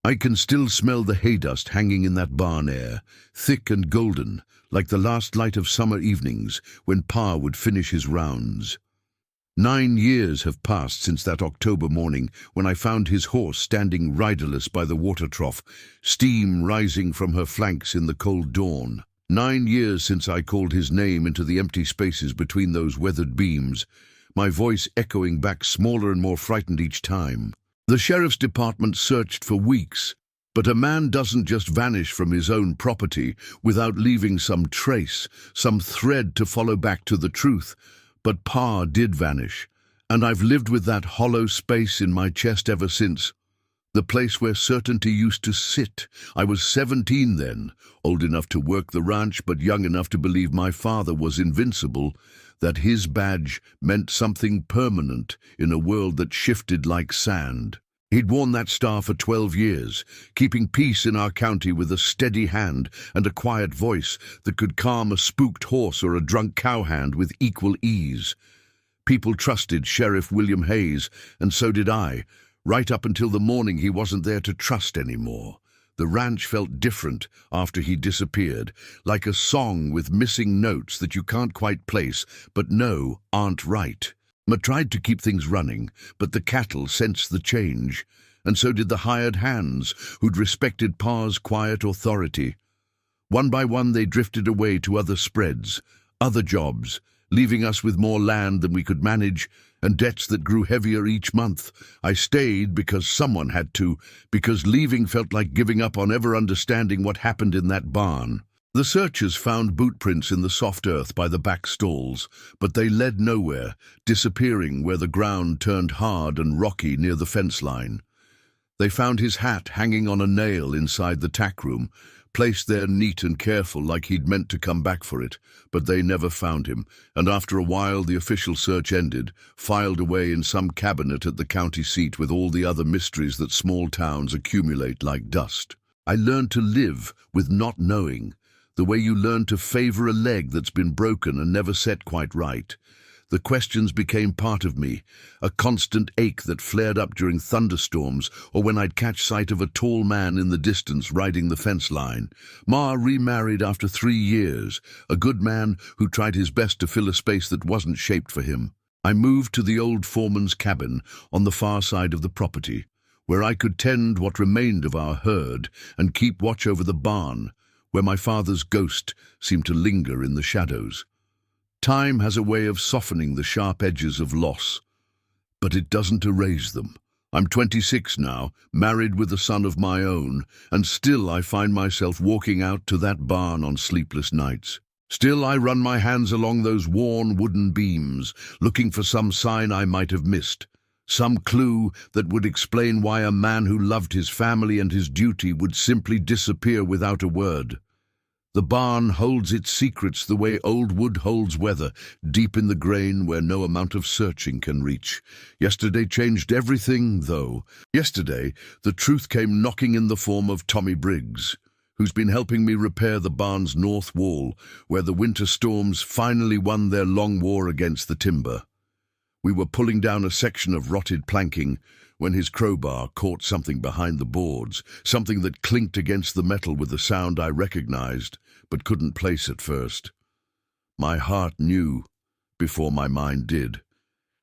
I can still smell the hay dust hanging in that barn air, thick and golden, like the last light of summer evenings when Pa would finish his rounds. 9 years have passed since that October morning when I found his horse standing riderless by the water trough, steam rising from her flanks in the cold dawn. 9 years since I called his name into the empty spaces between those weathered beams, my voice echoing back smaller and more frightened each time. The sheriff's department searched for weeks, but a man doesn't just vanish from his own property without leaving some trace, some thread to follow back to the truth. But Pa did vanish, and I've lived with that hollow space in my chest ever since. The place where certainty used to sit. I was 17 then, old enough to work the ranch but young enough to believe my father was invincible, that his badge meant something permanent in a world that shifted like sand. He'd worn that star for 12 years, keeping peace in our county with a steady hand and a quiet voice that could calm a spooked horse or a drunk cowhand with equal ease. People trusted Sheriff William Hayes, and so did I, right up until the morning he wasn't there to trust anymore. The ranch felt different after he disappeared, like a song with missing notes that you can't quite place, but know aren't right. Ma tried to keep things running, but the cattle sensed the change, and so did the hired hands who'd respected Pa's quiet authority. One by one they drifted away to other spreads, other jobs, leaving us with more land than we could manage and debts that grew heavier each month. I stayed because someone had to, because leaving felt like giving up on ever understanding what happened in that barn. The searchers found boot prints in the soft earth by the back stalls, but they led nowhere, disappearing where the ground turned hard and rocky near the fence line. They found his hat hanging on a nail inside the tack room, placed there neat and careful like he'd meant to come back for it, but they never found him, and after a while the official search ended, filed away in some cabinet at the county seat with all the other mysteries that small towns accumulate like dust. I learned to live with not knowing, the way you learn to favor a leg that's been broken and never set quite right. The questions became part of me, a constant ache that flared up during thunderstorms or when I'd catch sight of a tall man in the distance riding the fence line. Ma remarried after 3 years, a good man who tried his best to fill a space that wasn't shaped for him. I moved to the old foreman's cabin on the far side of the property, where I could tend what remained of our herd and keep watch over the barn, where my father's ghost seemed to linger in the shadows. Time has a way of softening the sharp edges of loss, but it doesn't erase them. I'm 26 now, married with a son of my own, and still I find myself walking out to that barn on sleepless nights. Still I run my hands along those worn wooden beams, looking for some sign I might have missed, some clue that would explain why a man who loved his family and his duty would simply disappear without a word. The barn holds its secrets the way old wood holds weather, deep in the grain where no amount of searching can reach. Yesterday changed everything, though. Yesterday, the truth came knocking in the form of Tommy Briggs, who's been helping me repair the barn's north wall, where the winter storms finally won their long war against the timber. We were pulling down a section of rotted planking when his crowbar caught something behind the boards, something that clinked against the metal with a sound I recognized, but couldn't place at first. My heart knew, before my mind did,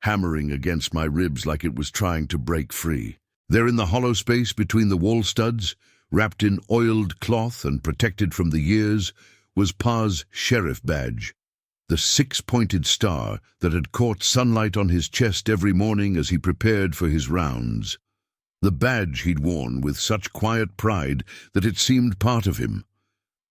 hammering against my ribs like it was trying to break free. There in the hollow space between the wall studs, wrapped in oiled cloth and protected from the years, was Pa's sheriff badge, the 6-pointed star that had caught sunlight on his chest every morning as he prepared for his rounds. The badge he'd worn with such quiet pride that it seemed part of him,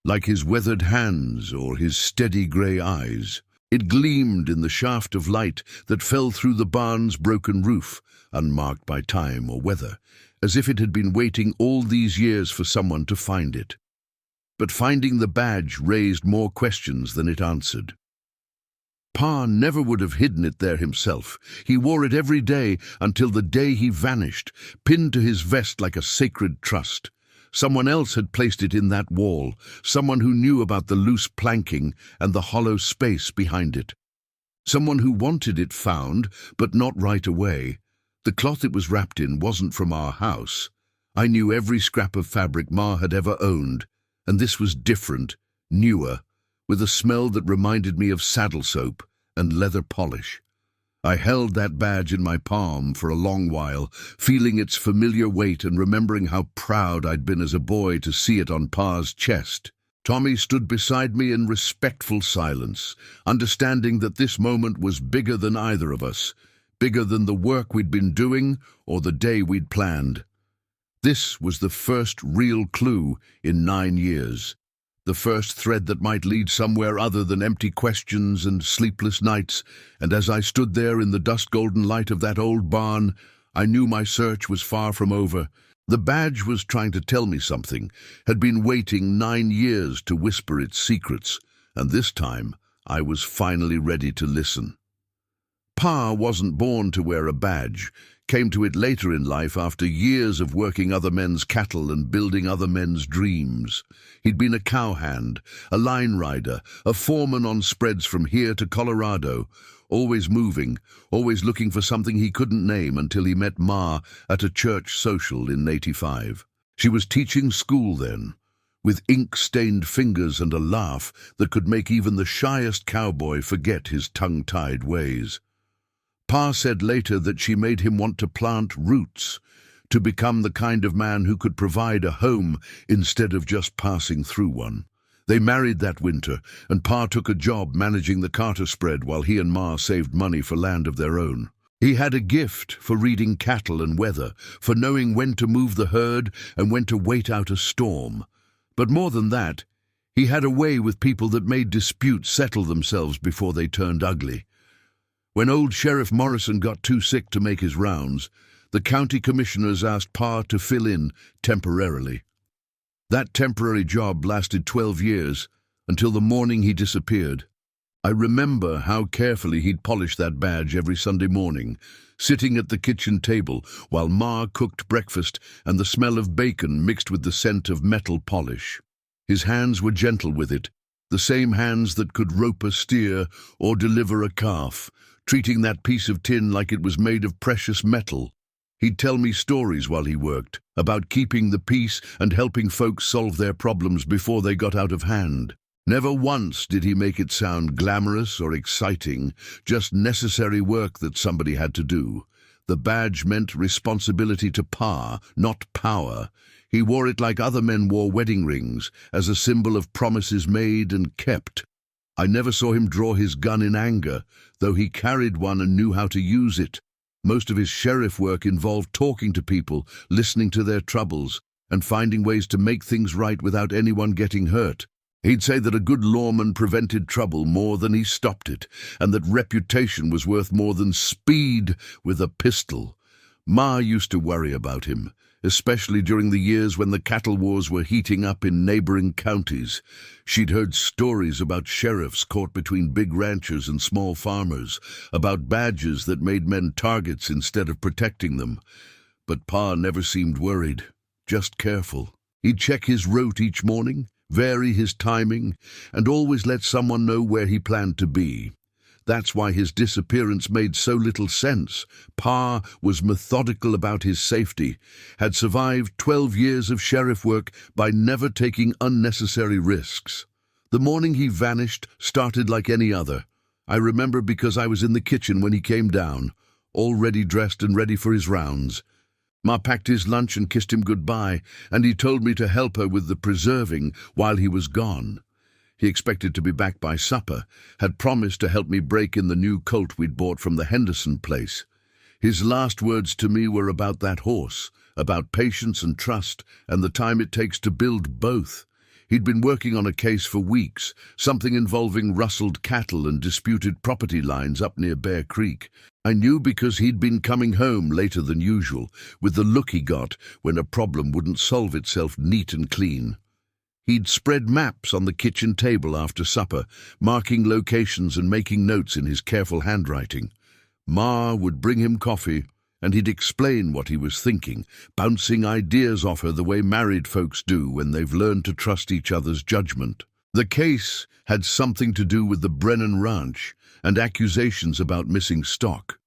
like his weathered hands or his steady grey eyes. It gleamed in the shaft of light that fell through the barn's broken roof, unmarked by time or weather, as if it had been waiting all these years for someone to find it. But finding the badge raised more questions than it answered. Pa never would have hidden it there himself. He wore it every day until the day he vanished, pinned to his vest like a sacred trust. Someone else had placed it in that wall, someone who knew about the loose planking and the hollow space behind it. Someone who wanted it found, but not right away. The cloth it was wrapped in wasn't from our house. I knew every scrap of fabric Ma had ever owned, and this was different, newer, with a smell that reminded me of saddle soap and leather polish. I held that badge in my palm for a long while, feeling its familiar weight and remembering how proud I'd been as a boy to see it on Pa's chest. Tommy stood beside me in respectful silence, understanding that this moment was bigger than either of us, bigger than the work we'd been doing or the day we'd planned. This was the first real clue in 9 years. The first thread that might lead somewhere other than empty questions and sleepless nights, and as I stood there in the dust-golden light of that old barn, I knew my search was far from over. The badge was trying to tell me something, had been waiting 9 years to whisper its secrets, and this time I was finally ready to listen. Pa wasn't born to wear a badge, came to it later in life after years of working other men's cattle and building other men's dreams. He'd been a cowhand, a line rider, a foreman on spreads from here to Colorado, always moving, always looking for something he couldn't name until he met Ma at a church social in '85. She was teaching school then, with ink-stained fingers and a laugh that could make even the shyest cowboy forget his tongue-tied ways. Pa said later that she made him want to plant roots, to become the kind of man who could provide a home instead of just passing through one. They married that winter, and Pa took a job managing the Carter spread while he and Ma saved money for land of their own. He had a gift for reading cattle and weather, for knowing when to move the herd and when to wait out a storm. But more than that, he had a way with people that made disputes settle themselves before they turned ugly. When old Sheriff Morrison got too sick to make his rounds, the county commissioners asked Pa to fill in temporarily. That temporary job lasted 12 years, until the morning he disappeared. I remember how carefully he'd polish that badge every Sunday morning, sitting at the kitchen table while Ma cooked breakfast and the smell of bacon mixed with the scent of metal polish. His hands were gentle with it, the same hands that could rope a steer or deliver a calf, treating that piece of tin like it was made of precious metal. He'd tell me stories while he worked, about keeping the peace and helping folks solve their problems before they got out of hand. Never once did he make it sound glamorous or exciting, just necessary work that somebody had to do. The badge meant responsibility to Pa, not power. He wore it like other men wore wedding rings, as a symbol of promises made and kept. I never saw him draw his gun in anger, though he carried one and knew how to use it. Most of his sheriff work involved talking to people, listening to their troubles, and finding ways to make things right without anyone getting hurt. He'd say that a good lawman prevented trouble more than he stopped it, and that reputation was worth more than speed with a pistol. Ma used to worry about him, especially during the years when the cattle wars were heating up in neighboring counties. She'd heard stories about sheriffs caught between big ranchers and small farmers, about badges that made men targets instead of protecting them. But Pa never seemed worried, just careful. He'd check his route each morning, vary his timing, and always let someone know where he planned to be. That's why his disappearance made so little sense. Pa was methodical about his safety, had survived 12 years of sheriff work by never taking unnecessary risks. The morning he vanished started like any other. I remember because I was in the kitchen when he came down, already dressed and ready for his rounds. Ma packed his lunch and kissed him goodbye, and he told me to help her with the preserving while he was gone. He expected to be back by supper, had promised to help me break in the new colt we'd bought from the Henderson place. His last words to me were about that horse, about patience and trust, and the time it takes to build both. He'd been working on a case for weeks, something involving rustled cattle and disputed property lines up near Bear Creek. I knew because he'd been coming home later than usual, with the look he got when a problem wouldn't solve itself neat and clean. He'd spread maps on the kitchen table after supper, marking locations and making notes in his careful handwriting. Ma would bring him coffee, and he'd explain what he was thinking, bouncing ideas off her the way married folks do when they've learned to trust each other's judgment. The case had something to do with the Brennan Ranch and accusations about missing stock.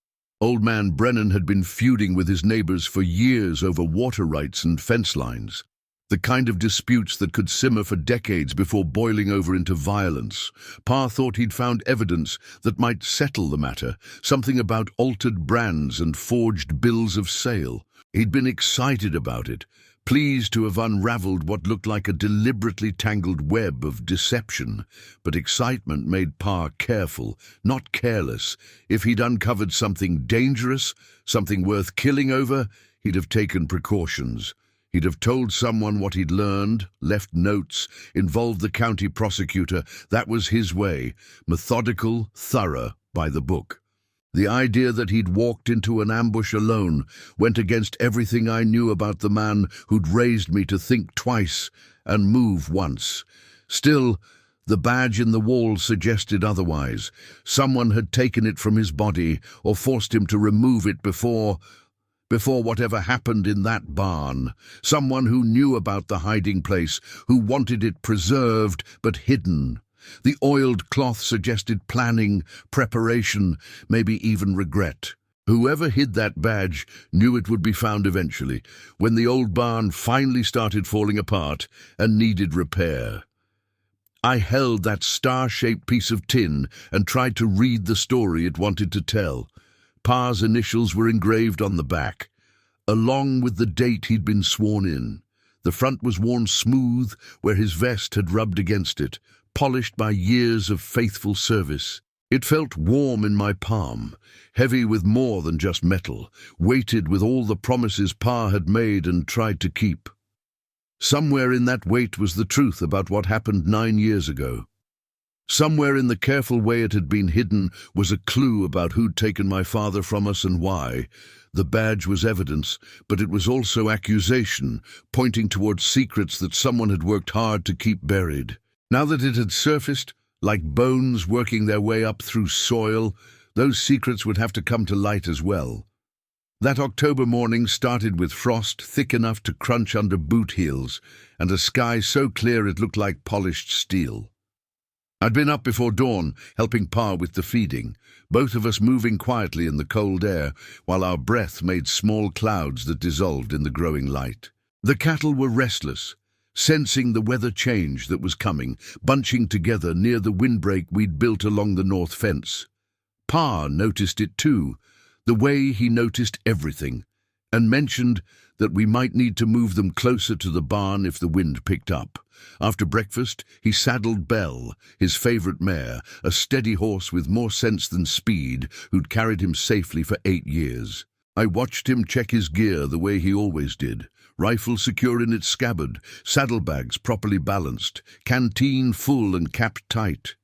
Old man Brennan had been feuding with his neighbors for years over water rights and fence lines. The kind of disputes that could simmer for decades before boiling over into violence. Pa thought he'd found evidence that might settle the matter, something about altered brands and forged bills of sale. He'd been excited about it, pleased to have unraveled what looked like a deliberately tangled web of deception. But excitement made Pa careful, not careless. If he'd uncovered something dangerous, something worth killing over, he'd have taken precautions. He'd have told someone what he'd learned, left notes, involved the county prosecutor. That was his way, methodical, thorough, by the book. The idea that he'd walked into an ambush alone went against everything I knew about the man who'd raised me to think twice and move once. Still, the badge in the wall suggested otherwise. Someone had taken it from his body or forced him to remove it before whatever happened in that barn. Someone who knew about the hiding place, who wanted it preserved but hidden. The oiled cloth suggested planning, preparation, maybe even regret. Whoever hid that badge knew it would be found eventually, when the old barn finally started falling apart and needed repair. I held that star-shaped piece of tin and tried to read the story it wanted to tell. Pa's initials were engraved on the back, along with the date he'd been sworn in. The front was worn smooth where his vest had rubbed against it, polished by years of faithful service. It felt warm in my palm, heavy with more than just metal, weighted with all the promises Pa had made and tried to keep. Somewhere in that weight was the truth about what happened 9 years ago. Somewhere in the careful way it had been hidden was a clue about who'd taken my father from us and why. The badge was evidence, but it was also accusation, pointing towards secrets that someone had worked hard to keep buried. Now that it had surfaced, like bones working their way up through soil, those secrets would have to come to light as well. That October morning started with frost thick enough to crunch under boot heels, and a sky so clear it looked like polished steel. I'd been up before dawn, helping Pa with the feeding, both of us moving quietly in the cold air, while our breath made small clouds that dissolved in the growing light. The cattle were restless, sensing the weather change that was coming, bunching together near the windbreak we'd built along the north fence. Pa noticed it too, the way he noticed everything, and mentioned that we might need to move them closer to the barn if the wind picked up. After breakfast, he saddled Belle, his favorite mare, a steady horse with more sense than speed, who'd carried him safely for 8 years. I watched him check his gear the way he always did, rifle secure in its scabbard, saddlebags properly balanced, canteen full and capped tight.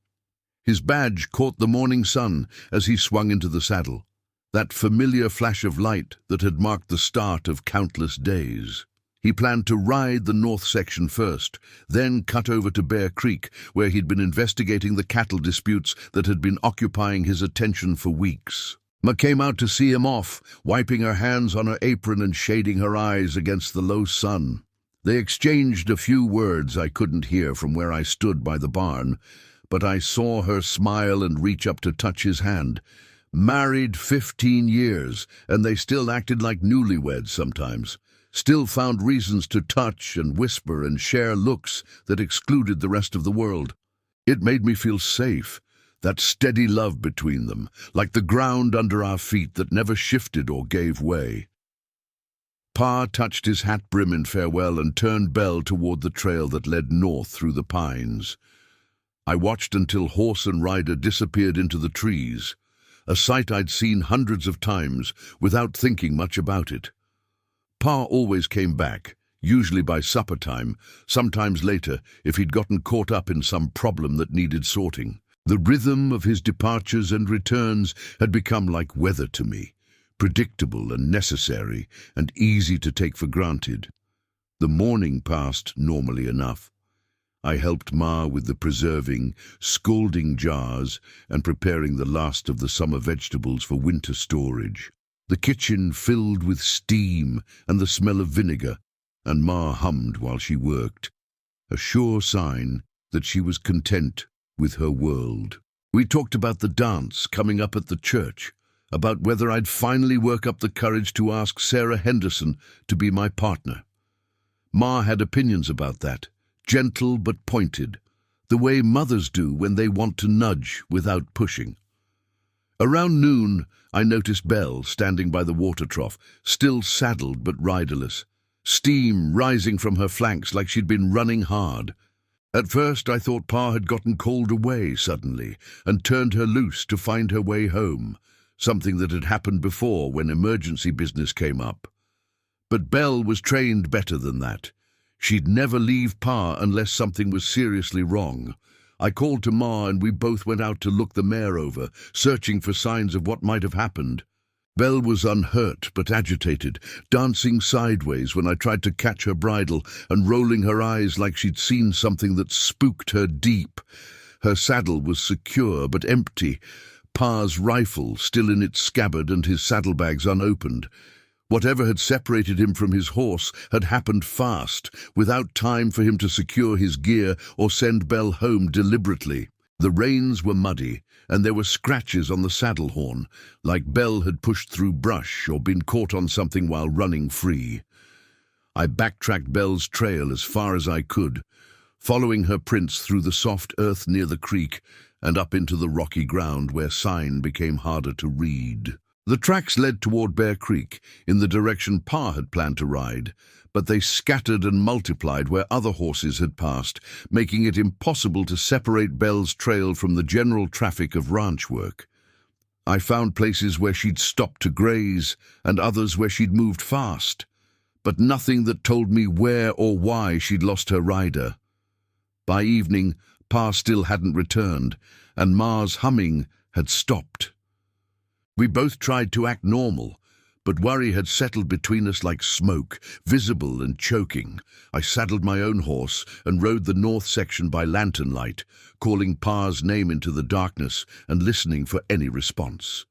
His badge caught the morning sun as he swung into the saddle, that familiar flash of light that had marked the start of countless days. He planned to ride the north section first, then cut over to Bear Creek, where he'd been investigating the cattle disputes that had been occupying his attention for weeks. Ma came out to see him off, wiping her hands on her apron and shading her eyes against the low sun. They exchanged a few words I couldn't hear from where I stood by the barn, but I saw her smile and reach up to touch his hand. Married 15 years, and they still acted like newlyweds sometimes. Still found reasons to touch and whisper and share looks that excluded the rest of the world. It made me feel safe, that steady love between them, like the ground under our feet that never shifted or gave way. Pa touched his hat brim in farewell and turned Belle toward the trail that led north through the pines. I watched until horse and rider disappeared into the trees, a sight I'd seen hundreds of times without thinking much about it. Pa always came back, usually by supper time, sometimes later if he'd gotten caught up in some problem that needed sorting. The rhythm of his departures and returns had become like weather to me, predictable and necessary and easy to take for granted. The morning passed normally enough. I helped Ma with the preserving, scalding jars and preparing the last of the summer vegetables for winter storage. The kitchen filled with steam and the smell of vinegar, and Ma hummed while she worked, a sure sign that she was content with her world. We talked about the dance coming up at the church, about whether I'd finally work up the courage to ask Sarah Henderson to be my partner. Ma had opinions about that, gentle but pointed, the way mothers do when they want to nudge without pushing. Around noon, I noticed Belle standing by the water trough, still saddled but riderless, steam rising from her flanks like she'd been running hard. At first I thought Pa had gotten called away suddenly and turned her loose to find her way home, something that had happened before when emergency business came up. But Belle was trained better than that. She'd never leave Pa unless something was seriously wrong. I called to Ma and we both went out to look the mare over, searching for signs of what might have happened. Belle was unhurt but agitated, dancing sideways when I tried to catch her bridle and rolling her eyes like she'd seen something that spooked her deep. Her saddle was secure but empty, Pa's rifle still in its scabbard and his saddlebags unopened. Whatever had separated him from his horse had happened fast, without time for him to secure his gear or send Belle home deliberately. The reins were muddy, and there were scratches on the saddle horn, like Belle had pushed through brush or been caught on something while running free. I backtracked Belle's trail as far as I could, following her prints through the soft earth near the creek and up into the rocky ground where sign became harder to read. The tracks led toward Bear Creek, in the direction Pa had planned to ride, but they scattered and multiplied where other horses had passed, making it impossible to separate Belle's trail from the general traffic of ranch work. I found places where she'd stopped to graze and others where she'd moved fast, but nothing that told me where or why she'd lost her rider. By evening, Pa still hadn't returned, and Ma's humming had stopped. We both tried to act normal, but worry had settled between us like smoke, visible and choking. I saddled my own horse and rode the north section by lantern light, calling Pa's name into the darkness and listening for any response.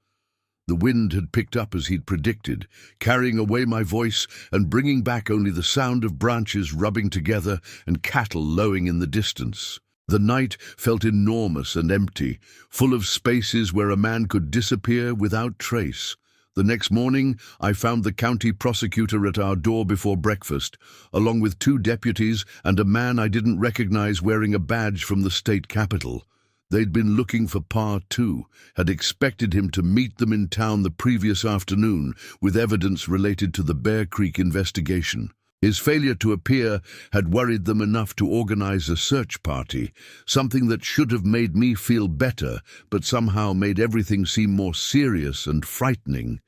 The wind had picked up as he'd predicted, carrying away my voice and bringing back only the sound of branches rubbing together and cattle lowing in the distance. The night felt enormous and empty, full of spaces where a man could disappear without trace. The next morning, I found the county prosecutor at our door before breakfast, along with 2 deputies and a man I didn't recognize wearing a badge from the state capitol. They'd been looking for Pa too, had expected him to meet them in town the previous afternoon with evidence related to the Bear Creek investigation. His failure to appear had worried them enough to organize a search party, something that should have made me feel better, but somehow made everything seem more serious and frightening.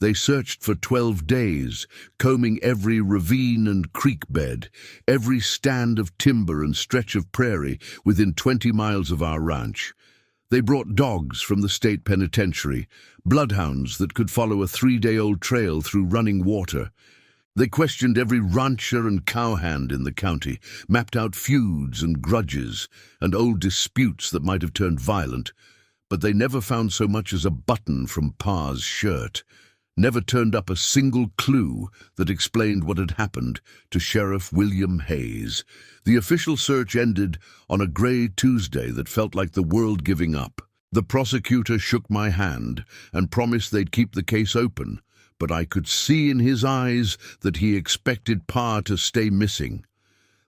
They searched for 12 days, combing every ravine and creek bed, every stand of timber and stretch of prairie within 20 miles of our ranch. They brought dogs from the state penitentiary, bloodhounds that could follow a 3-day-old trail through running water. They questioned every rancher and cowhand in the county, mapped out feuds and grudges and old disputes that might have turned violent, but they never found so much as a button from Pa's shirt, never turned up a single clue that explained what had happened to Sheriff William Hayes. The official search ended on a gray Tuesday that felt like the world giving up. The prosecutor shook my hand and promised they'd keep the case open, but I could see in his eyes that he expected Pa to stay missing.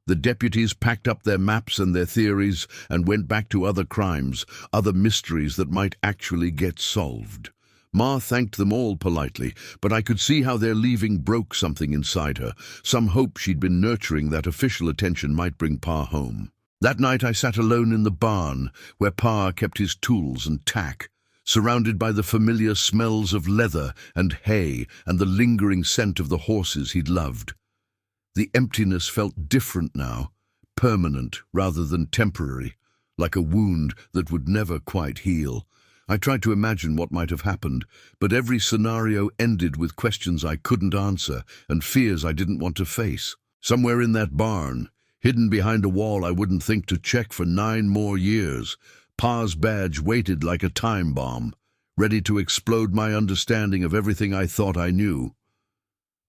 The deputies packed up their maps and their theories and went back to other crimes, other mysteries that might actually get solved. Ma thanked them all politely, but I could see how their leaving broke something inside her, some hope she'd been nurturing that official attention might bring Pa home. That night I sat alone in the barn, where Pa kept his tools and tack, surrounded by the familiar smells of leather and hay and the lingering scent of the horses he'd loved. The emptiness felt different now, permanent rather than temporary, like a wound that would never quite heal. I tried to imagine what might have happened, but every scenario ended with questions I couldn't answer and fears I didn't want to face. Somewhere in that barn, hidden behind a wall I wouldn't think to check for 9 more years, Pa's badge waited like a time bomb, ready to explode my understanding of everything I thought I knew.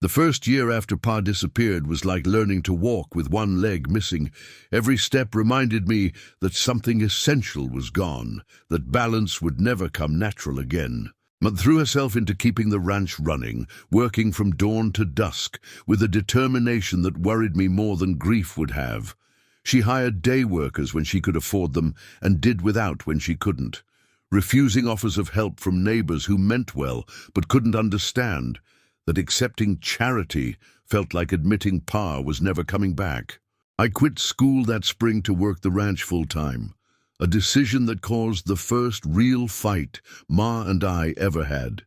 The first year after Pa disappeared was like learning to walk with one leg missing. Every step reminded me that something essential was gone, that balance would never come natural again. but threw herself into keeping the ranch running, working from dawn to dusk, with a determination that worried me more than grief would have. She hired day workers when she could afford them and did without when she couldn't, refusing offers of help from neighbors who meant well but couldn't understand that accepting charity felt like admitting Pa was never coming back. I quit school that spring to work the ranch full-time, a decision that caused the first real fight Ma and I ever had.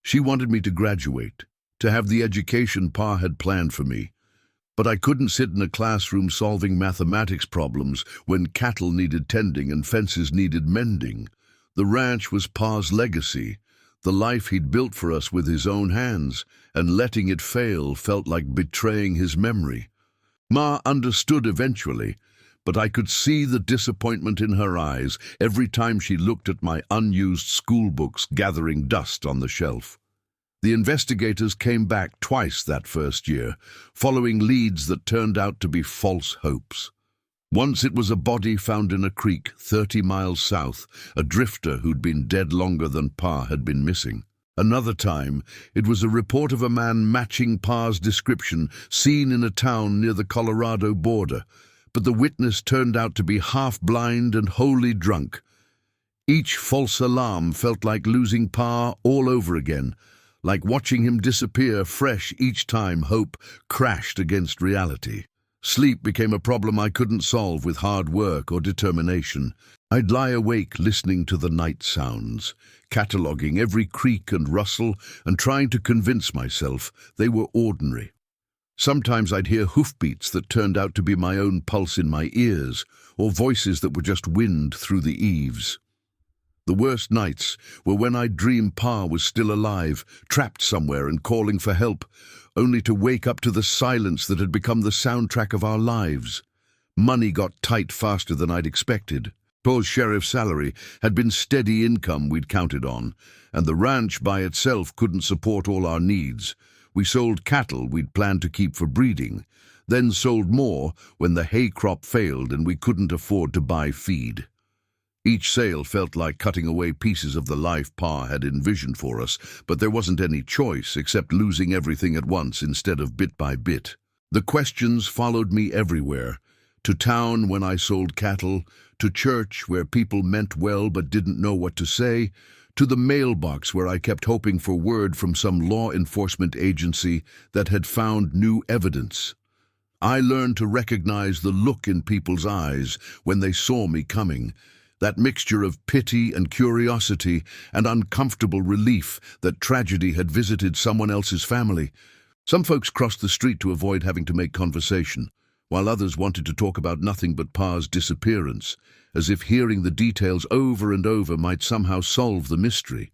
She wanted me to graduate, to have the education Pa had planned for me, but I couldn't sit in a classroom solving mathematics problems when cattle needed tending and fences needed mending. The ranch was Pa's legacy, the life he'd built for us with his own hands, and letting it fail felt like betraying his memory. Ma understood eventually, but I could see the disappointment in her eyes every time she looked at my unused school books gathering dust on the shelf. The investigators came back twice that first year, following leads that turned out to be false hopes. Once it was a body found in a creek 30 miles south, a drifter who'd been dead longer than Pa had been missing. Another time, it was a report of a man matching Pa's description seen in a town near the Colorado border, but the witness turned out to be half-blind and wholly drunk. Each false alarm felt like losing Pa all over again, like watching him disappear fresh each time hope crashed against reality. Sleep became a problem I couldn't solve with hard work or determination. I'd lie awake listening to the night sounds, cataloguing every creak and rustle and trying to convince myself they were ordinary. Sometimes I'd hear hoofbeats that turned out to be my own pulse in my ears, or voices that were just wind through the eaves. The worst nights were when I'd dream Pa was still alive, trapped somewhere and calling for help, only to wake up to the silence that had become the soundtrack of our lives. Money got tight faster than I'd expected. Pa's sheriff's salary had been steady income we'd counted on, and the ranch by itself couldn't support all our needs. We sold cattle we'd planned to keep for breeding, then sold more when the hay crop failed and we couldn't afford to buy feed. Each sale felt like cutting away pieces of the life Pa had envisioned for us, but there wasn't any choice except losing everything at once instead of bit by bit. The questions followed me everywhere, to town when I sold cattle, to church where people meant well but didn't know what to say, to the mailbox where I kept hoping for word from some law enforcement agency that had found new evidence. I learned to recognize the look in people's eyes when they saw me coming, that mixture of pity and curiosity and uncomfortable relief that tragedy had visited someone else's family. Some folks crossed the street to avoid having to make conversation, while others wanted to talk about nothing but Pa's disappearance, as if hearing the details over and over might somehow solve the mystery.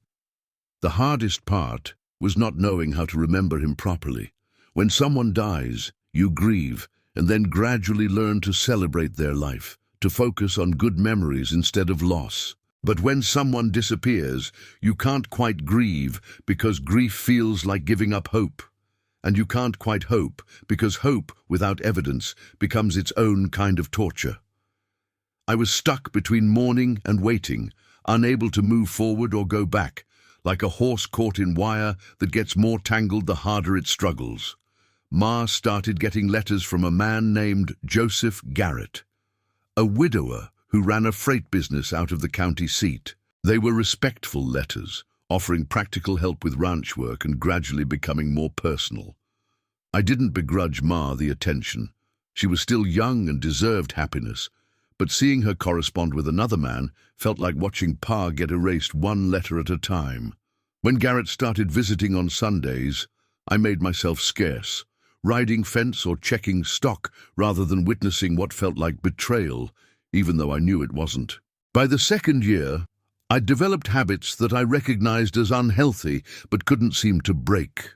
The hardest part was not knowing how to remember him properly. When someone dies, you grieve and then gradually learn to celebrate their life, to focus on good memories instead of loss. But when someone disappears, you can't quite grieve because grief feels like giving up hope. And you can't quite hope because hope without evidence becomes its own kind of torture. I was stuck between mourning and waiting, unable to move forward or go back, like a horse caught in wire that gets more tangled the harder it struggles. Ma started getting letters from a man named Joseph Garrett, a widower who ran a freight business out of the county seat. They were respectful letters, offering practical help with ranch work and gradually becoming more personal. I didn't begrudge Ma the attention. She was still young and deserved happiness, but seeing her correspond with another man felt like watching Pa get erased one letter at a time. When Garrett started visiting on Sundays, I made myself scarce, riding fence or checking stock rather than witnessing what felt like betrayal, even though I knew it wasn't. By the second year, I'd developed habits that I recognized as unhealthy but couldn't seem to break.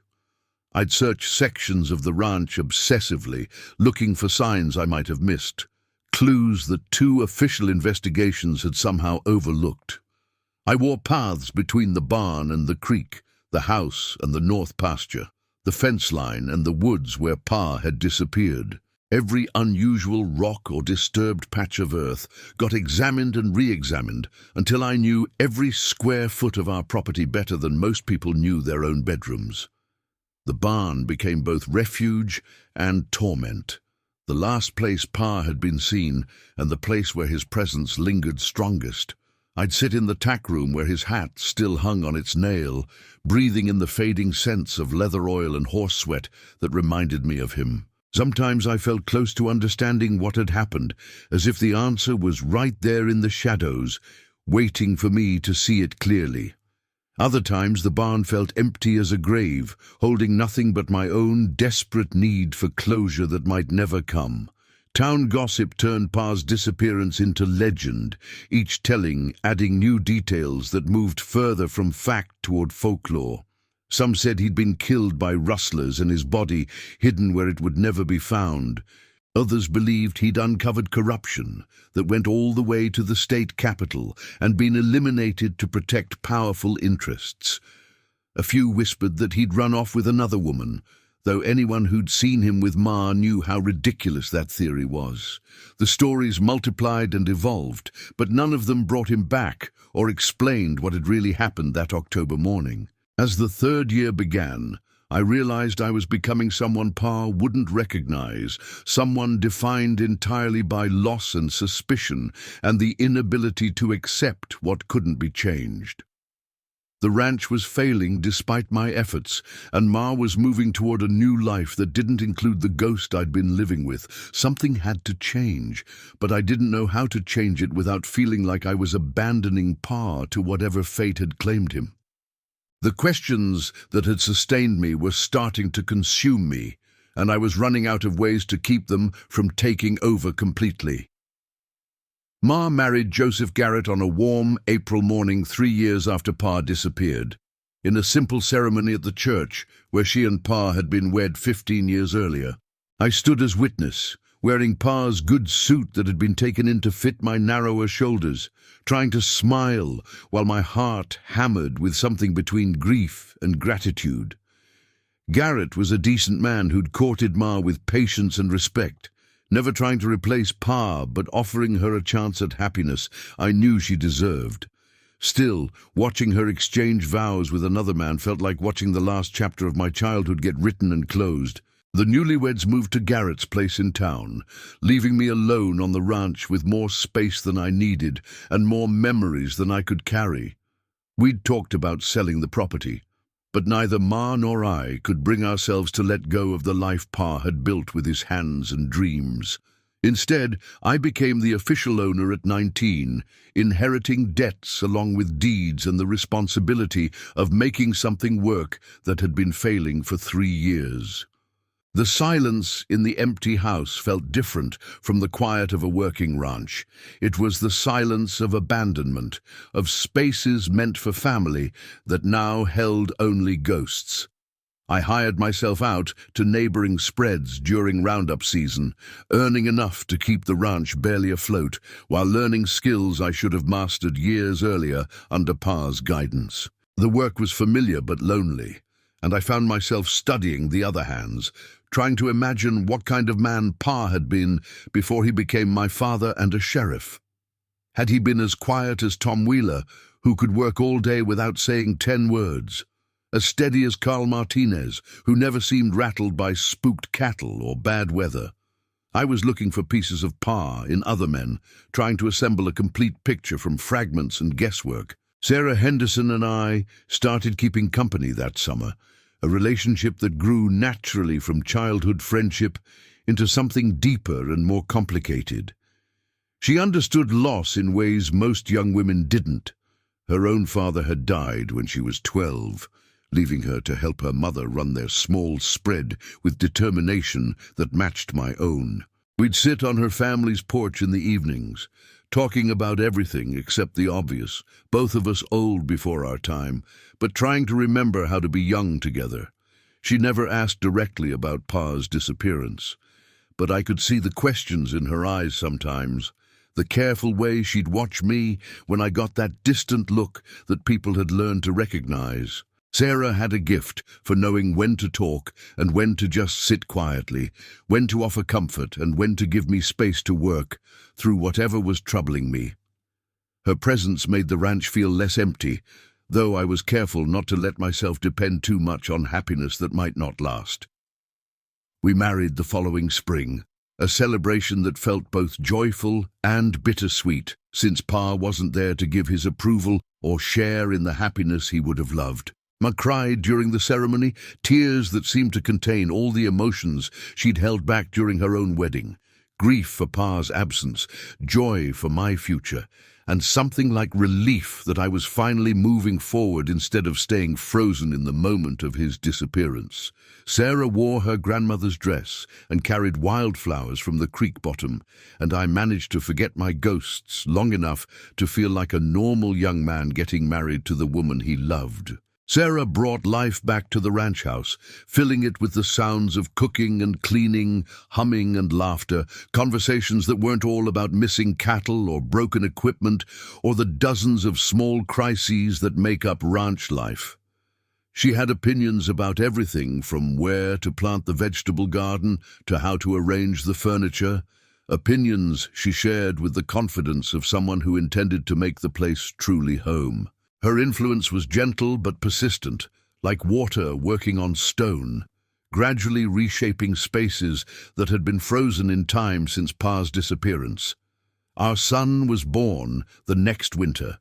I'd search sections of the ranch obsessively, looking for signs I might have missed, clues that 2 official investigations had somehow overlooked. I wore paths between the barn and the creek, the house and the north pasture, the fence line and the woods where Pa had disappeared. Every unusual rock or disturbed patch of earth got examined and re-examined until I knew every square foot of our property better than most people knew their own bedrooms. The barn became both refuge and torment. The last place Pa had been seen, and the place where his presence lingered strongest. I'd sit in the tack room where his hat still hung on its nail, breathing in the fading scents of leather oil and horse sweat that reminded me of him. Sometimes I felt close to understanding what had happened, as if the answer was right there in the shadows, waiting for me to see it clearly. Other times the barn felt empty as a grave, holding nothing but my own desperate need for closure that might never come. Town gossip turned Pa's disappearance into legend, each telling adding new details that moved further from fact toward folklore. Some said he'd been killed by rustlers and his body hidden where it would never be found. Others believed he'd uncovered corruption that went all the way to the state capital and been eliminated to protect powerful interests. A few whispered that he'd run off with another woman, though anyone who'd seen him with Ma knew how ridiculous that theory was. The stories multiplied and evolved, but none of them brought him back or explained what had really happened that October morning. As the third year began, I realized I was becoming someone Pa wouldn't recognize, someone defined entirely by loss and suspicion and the inability to accept what couldn't be changed. The ranch was failing despite my efforts, and Ma was moving toward a new life that didn't include the ghost I'd been living with. Something had to change, but I didn't know how to change it without feeling like I was abandoning Pa to whatever fate had claimed him. The questions that had sustained me were starting to consume me, and I was running out of ways to keep them from taking over completely. Ma married Joseph Garrett on a warm April morning 3 years after Pa disappeared, in a simple ceremony at the church where she and Pa had been wed 15 years earlier. I stood as witness, wearing Pa's good suit that had been taken in to fit my narrower shoulders, trying to smile while my heart hammered with something between grief and gratitude. Garrett was a decent man who'd courted Ma with patience and respect, never trying to replace Pa but offering her a chance at happiness I knew she deserved. Still, watching her exchange vows with another man felt like watching the last chapter of my childhood get written and closed. The newlyweds moved to Garrett's place in town, leaving me alone on the ranch with more space than I needed and more memories than I could carry. We'd talked about selling the property, but neither Ma nor I could bring ourselves to let go of the life Pa had built with his hands and dreams. Instead, I became the official owner at 19, inheriting debts along with deeds and the responsibility of making something work that had been failing for 3 years. The silence in the empty house felt different from the quiet of a working ranch. It was the silence of abandonment, of spaces meant for family that now held only ghosts. I hired myself out to neighboring spreads during roundup season, earning enough to keep the ranch barely afloat, while learning skills I should have mastered years earlier under Pa's guidance. The work was familiar but lonely, and I found myself studying the other hands, trying to imagine what kind of man Pa had been before he became my father and a sheriff. Had he been as quiet as Tom Wheeler, who could work all day without saying 10 words? As steady as Carl Martinez, who never seemed rattled by spooked cattle or bad weather? I was looking for pieces of Pa in other men, trying to assemble a complete picture from fragments and guesswork. Sarah Henderson and I started keeping company that summer, a relationship that grew naturally from childhood friendship into something deeper and more complicated. She understood loss in ways most young women didn't. Her own father had died when she was 12, leaving her to help her mother run their small spread with determination that matched my own. We'd sit on her family's porch in the evenings, talking about everything except the obvious, both of us old before our time, but trying to remember how to be young together. She never asked directly about Pa's disappearance, but I could see the questions in her eyes sometimes, the careful way she'd watch me when I got that distant look that people had learned to recognize. Sarah had a gift for knowing when to talk and when to just sit quietly, when to offer comfort and when to give me space to work through whatever was troubling me. Her presence made the ranch feel less empty, though I was careful not to let myself depend too much on happiness that might not last. We married the following spring, a celebration that felt both joyful and bittersweet, since Pa wasn't there to give his approval or share in the happiness he would have loved. Ma cried during the ceremony, tears that seemed to contain all the emotions she'd held back during her own wedding. Grief for Pa's absence, joy for my future, and something like relief that I was finally moving forward instead of staying frozen in the moment of his disappearance. Sarah wore her grandmother's dress and carried wildflowers from the creek bottom, and I managed to forget my ghosts long enough to feel like a normal young man getting married to the woman he loved. Sarah brought life back to the ranch house, filling it with the sounds of cooking and cleaning, humming and laughter, conversations that weren't all about missing cattle or broken equipment or the dozens of small crises that make up ranch life. She had opinions about everything from where to plant the vegetable garden to how to arrange the furniture, opinions she shared with the confidence of someone who intended to make the place truly home. Her influence was gentle but persistent, like water working on stone, gradually reshaping spaces that had been frozen in time since Pa's disappearance. Our son was born the next winter,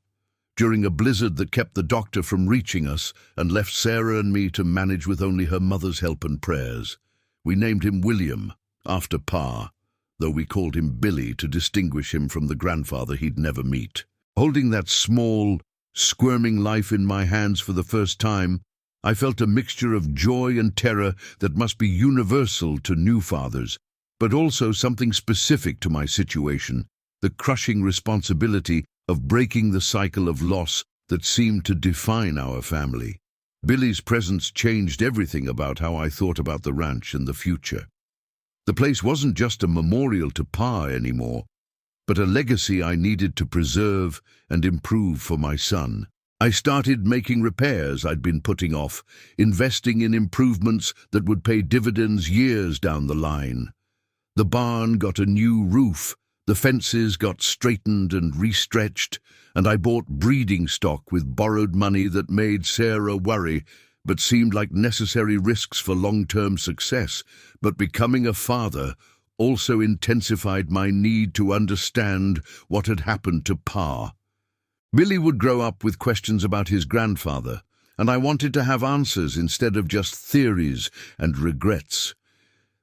during a blizzard that kept the doctor from reaching us and left Sarah and me to manage with only her mother's help and prayers. We named him William, after Pa, though we called him Billy to distinguish him from the grandfather he'd never meet. Holding that small, squirming life in my hands for the first time, I felt a mixture of joy and terror that must be universal to new fathers, but also something specific to my situation, the crushing responsibility of breaking the cycle of loss that seemed to define our family. Billy's presence changed everything about how I thought about the ranch and the future. The place wasn't just a memorial to Pa anymore, but a legacy I needed to preserve and improve for my son. I started making repairs I'd been putting off, investing in improvements that would pay dividends years down the line. The barn got a new roof, the fences got straightened and restretched, and I bought breeding stock with borrowed money that made Sarah worry, but seemed like necessary risks for long-term success. But becoming a father also intensified my need to understand what had happened to Pa. Billy would grow up with questions about his grandfather, and I wanted to have answers instead of just theories and regrets.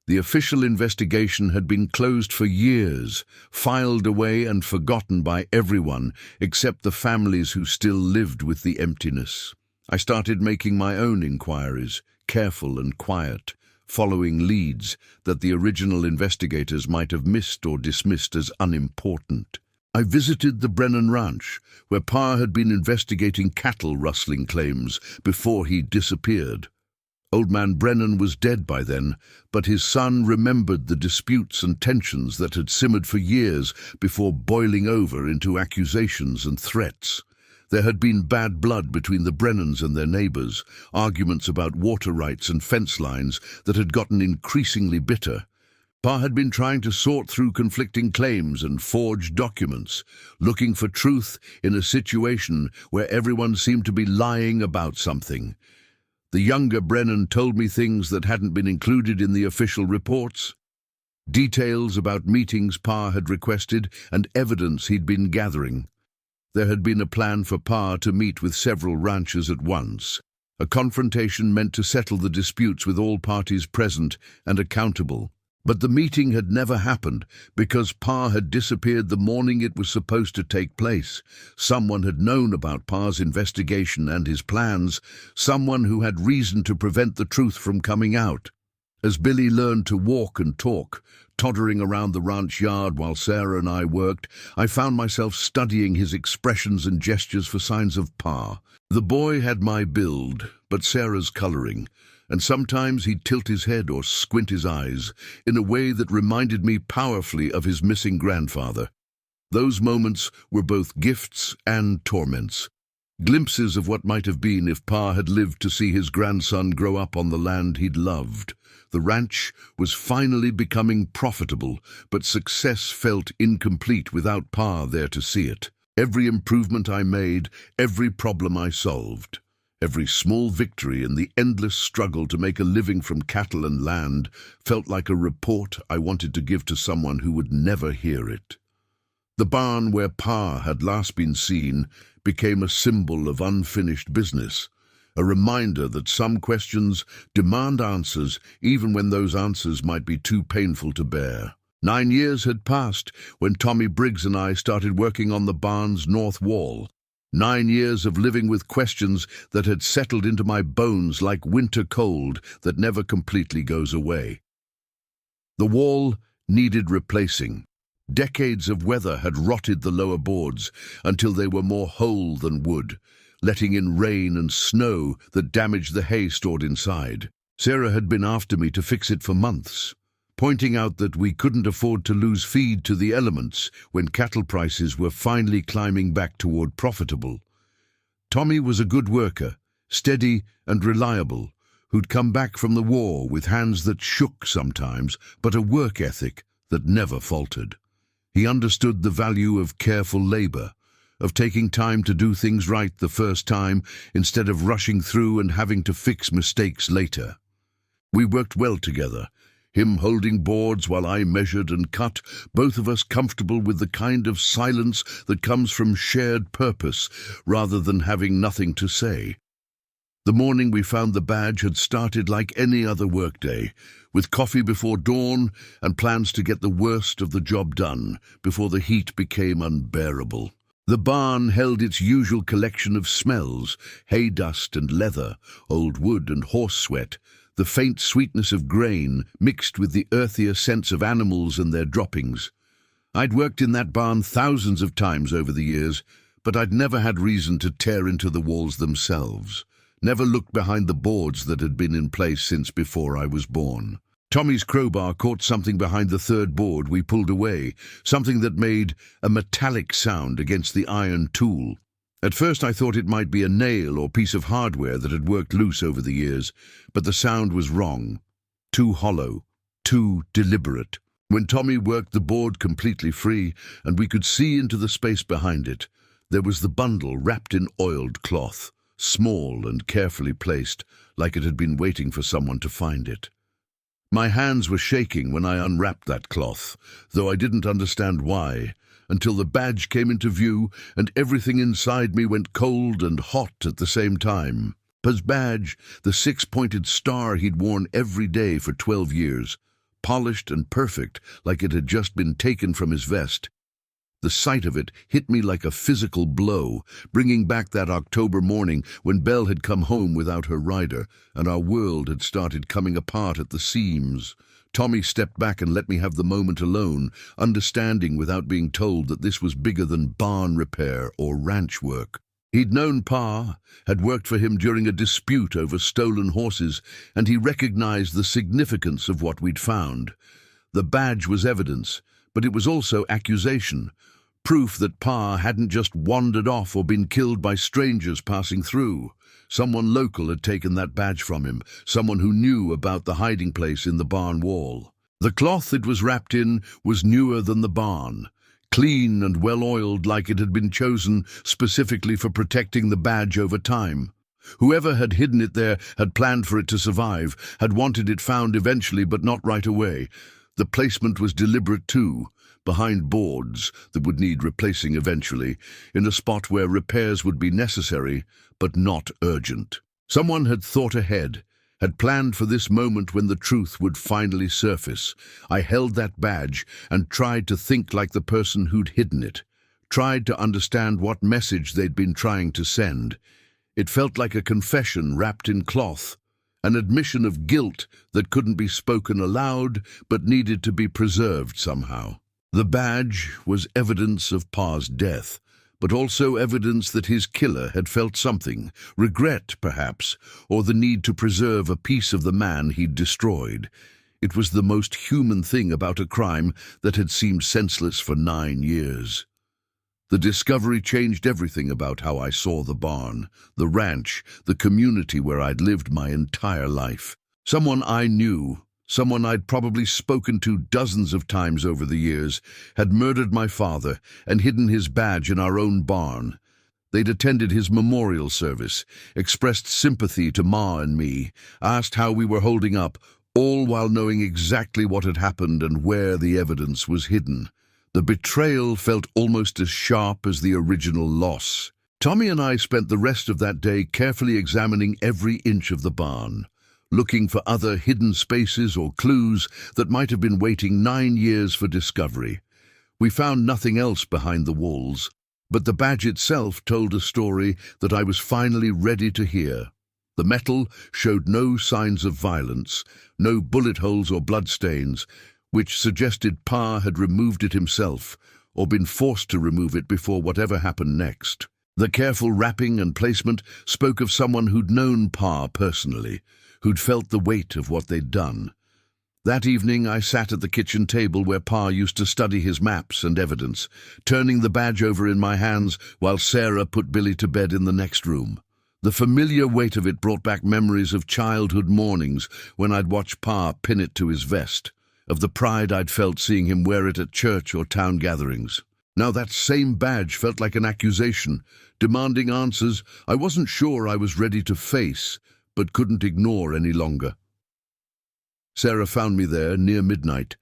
The official investigation had been closed for years, filed away and forgotten by everyone except the families who still lived with the emptiness. I started making my own inquiries, careful and quiet, following leads that the original investigators might have missed or dismissed as unimportant. I visited the Brennan Ranch, where Pa had been investigating cattle rustling claims before he disappeared. Old Man Brennan was dead by then, but his son remembered the disputes and tensions that had simmered for years before boiling over into accusations and threats. There had been bad blood between the Brennans and their neighbors, arguments about water rights and fence lines that had gotten increasingly bitter. Pa had been trying to sort through conflicting claims and forged documents, looking for truth in a situation where everyone seemed to be lying about something. The younger Brennan told me things that hadn't been included in the official reports, details about meetings Pa had requested and evidence he'd been gathering. There had been a plan for Pa to meet with several ranchers at once, a confrontation meant to settle the disputes with all parties present and accountable. But the meeting had never happened because Pa had disappeared the morning it was supposed to take place. Someone had known about Pa's investigation and his plans, someone who had reason to prevent the truth from coming out. As Billy learned to walk and talk, toddling around the ranch yard while Sarah and I worked, I found myself studying his expressions and gestures for signs of Pa. The boy had my build, but Sarah's coloring, and sometimes he'd tilt his head or squint his eyes in a way that reminded me powerfully of his missing grandfather. Those moments were both gifts and torments. Glimpses of what might have been if Pa had lived to see his grandson grow up on the land he'd loved. The ranch was finally becoming profitable, but success felt incomplete without Pa there to see it. Every improvement I made, every problem I solved, every small victory in the endless struggle to make a living from cattle and land felt like a report I wanted to give to someone who would never hear it. The barn where Pa had last been seen became a symbol of unfinished business, a reminder that some questions demand answers even when those answers might be too painful to bear. 9 years had passed when Tommy Briggs and I started working on the barn's north wall. 9 years of living with questions that had settled into my bones like winter cold that never completely goes away. The wall needed replacing. Decades of weather had rotted the lower boards until they were more whole than wood, letting in rain and snow that damaged the hay stored inside. Sarah had been after me to fix it for months, pointing out that we couldn't afford to lose feed to the elements when cattle prices were finally climbing back toward profitable. Tommy was a good worker, steady and reliable, who'd come back from the war with hands that shook sometimes, but a work ethic that never faltered. He understood the value of careful labor, of taking time to do things right the first time instead of rushing through and having to fix mistakes later. We worked well together, him holding boards while I measured and cut, both of us comfortable with the kind of silence that comes from shared purpose rather than having nothing to say. The morning we found the badge had started like any other workday, with coffee before dawn and plans to get the worst of the job done before the heat became unbearable. The barn held its usual collection of smells, hay dust and leather, old wood and horse sweat, the faint sweetness of grain mixed with the earthier scents of animals and their droppings. I'd worked in that barn thousands of times over the years, but I'd never had reason to tear into the walls themselves, never looked behind the boards that had been in place since before I was born. Tommy's crowbar caught something behind the third board we pulled away, something that made a metallic sound against the iron tool. At first I thought it might be a nail or piece of hardware that had worked loose over the years, but the sound was wrong, too hollow, too deliberate. When Tommy worked the board completely free and we could see into the space behind it, there was the bundle wrapped in oiled cloth, small and carefully placed, like it had been waiting for someone to find it. My hands were shaking when I unwrapped that cloth, though I didn't understand why, until the badge came into view and everything inside me went cold and hot at the same time. Pa's badge, the 6-pointed star he'd worn every day for 12 years, polished and perfect like it had just been taken from his vest. The sight of it hit me like a physical blow, bringing back that October morning when Belle had come home without her rider, and our world had started coming apart at the seams. Tommy stepped back and let me have the moment alone, understanding without being told that this was bigger than barn repair or ranch work. He'd known Pa, had worked for him during a dispute over stolen horses, and he recognized the significance of what we'd found. The badge was evidence, but it was also accusation. Proof that Pa hadn't just wandered off or been killed by strangers passing through. Someone local had taken that badge from him, someone who knew about the hiding place in the barn wall. The cloth it was wrapped in was newer than the barn, clean and well-oiled like it had been chosen specifically for protecting the badge over time. Whoever had hidden it there had planned for it to survive, had wanted it found eventually but not right away. The placement was deliberate too, behind boards that would need replacing eventually, in a spot where repairs would be necessary, but not urgent. Someone had thought ahead, had planned for this moment when the truth would finally surface. I held that badge and tried to think like the person who'd hidden it, tried to understand what message they'd been trying to send. It felt like a confession wrapped in cloth, an admission of guilt that couldn't be spoken aloud but needed to be preserved somehow. The badge was evidence of Pa's death, but also evidence that his killer had felt something, regret perhaps, or the need to preserve a piece of the man he'd destroyed. It was the most human thing about a crime that had seemed senseless for 9 years. The discovery changed everything about how I saw the barn, the ranch, the community where I'd lived my entire life. Someone I knew, someone I'd probably spoken to dozens of times over the years, had murdered my father and hidden his badge in our own barn. They'd attended his memorial service, expressed sympathy to Ma and me, asked how we were holding up, all while knowing exactly what had happened and where the evidence was hidden. The betrayal felt almost as sharp as the original loss. Tommy and I spent the rest of that day carefully examining every inch of the barn, looking for other hidden spaces or clues that might have been waiting 9 years for discovery. We found nothing else behind the walls, but the badge itself told a story that I was finally ready to hear. The metal showed no signs of violence, no bullet holes or bloodstains, which suggested Pa had removed it himself or been forced to remove it before whatever happened next. The careful wrapping and placement spoke of someone who'd known Pa personally, who'd felt the weight of what they'd done. That evening I sat at the kitchen table where Pa used to study his maps and evidence, turning the badge over in my hands while Sarah put Billy to bed in the next room. The familiar weight of it brought back memories of childhood mornings when I'd watch Pa pin it to his vest, of the pride I'd felt seeing him wear it at church or town gatherings. Now that same badge felt like an accusation, demanding answers I wasn't sure I was ready to face, but couldn't ignore any longer. Sarah found me there near midnight,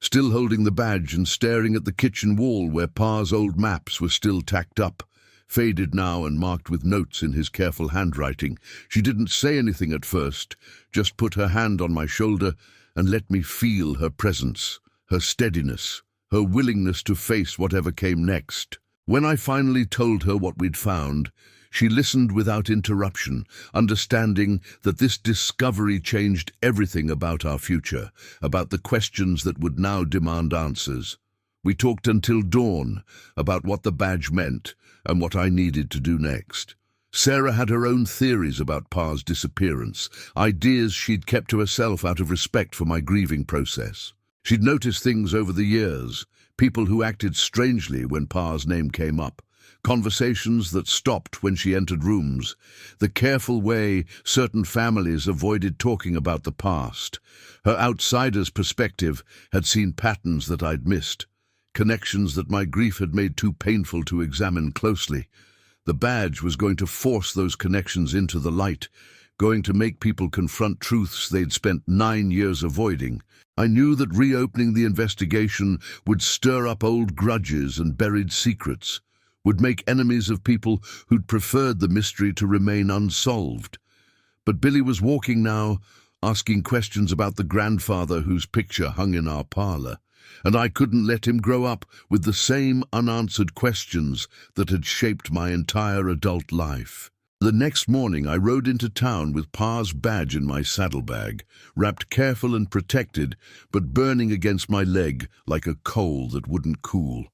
still holding the badge and staring at the kitchen wall where Pa's old maps were still tacked up, faded now and marked with notes in his careful handwriting. She didn't say anything at first, just put her hand on my shoulder and let me feel her presence, her steadiness, her willingness to face whatever came next. When I finally told her what we'd found, she listened without interruption, understanding that this discovery changed everything about our future, about the questions that would now demand answers. We talked until dawn about what the badge meant and what I needed to do next. Sarah had her own theories about Pa's disappearance, ideas she'd kept to herself out of respect for my grieving process. She'd noticed things over the years, people who acted strangely when Pa's name came up, conversations that stopped when she entered rooms, the careful way certain families avoided talking about the past. Her outsider's perspective had seen patterns that I'd missed, connections that my grief had made too painful to examine closely. The badge was going to force those connections into the light, going to make people confront truths they'd spent 9 years avoiding. I knew that reopening the investigation would stir up old grudges and buried secrets, would make enemies of people who'd preferred the mystery to remain unsolved. But Billy was walking now, asking questions about the grandfather whose picture hung in our parlor, and I couldn't let him grow up with the same unanswered questions that had shaped my entire adult life. The next morning I rode into town with Pa's badge in my saddlebag, wrapped careful and protected, but burning against my leg like a coal that wouldn't cool.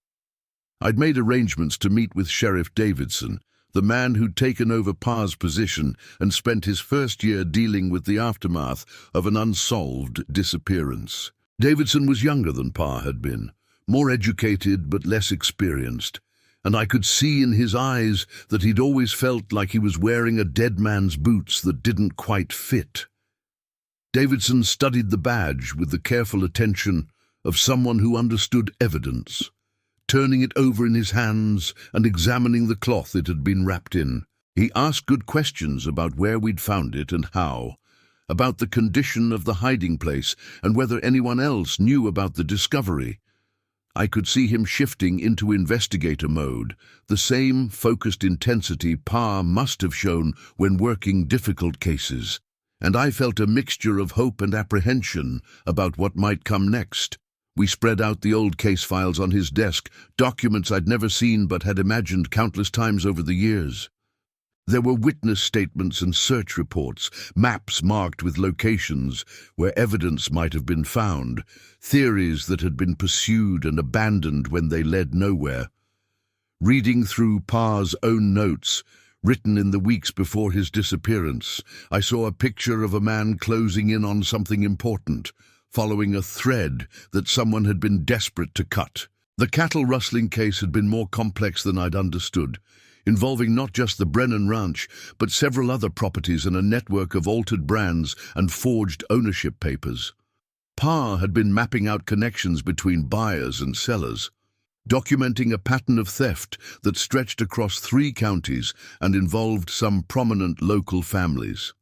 I'd made arrangements to meet with Sheriff Davidson, the man who'd taken over Pa's position and spent his first year dealing with the aftermath of an unsolved disappearance. Davidson was younger than Pa had been, more educated but less experienced, and I could see in his eyes that he'd always felt like he was wearing a dead man's boots that didn't quite fit. Davidson studied the badge with the careful attention of someone who understood evidence, turning it over in his hands and examining the cloth it had been wrapped in. He asked good questions about where we'd found it and how, about the condition of the hiding place and whether anyone else knew about the discovery. I could see him shifting into investigator mode, the same focused intensity Pa must have shown when working difficult cases, and I felt a mixture of hope and apprehension about what might come next. We spread out the old case files on his desk, documents I'd never seen but had imagined countless times over the years. There were witness statements and search reports, maps marked with locations where evidence might have been found, theories that had been pursued and abandoned when they led nowhere. Reading through Pa's own notes, written in the weeks before his disappearance, I saw a picture of a man closing in on something important, following a thread that someone had been desperate to cut. The cattle rustling case had been more complex than I'd understood, involving not just the Brennan Ranch, but several other properties and a network of altered brands and forged ownership papers. Pa had been mapping out connections between buyers and sellers, documenting a pattern of theft that stretched across 3 counties and involved some prominent local families.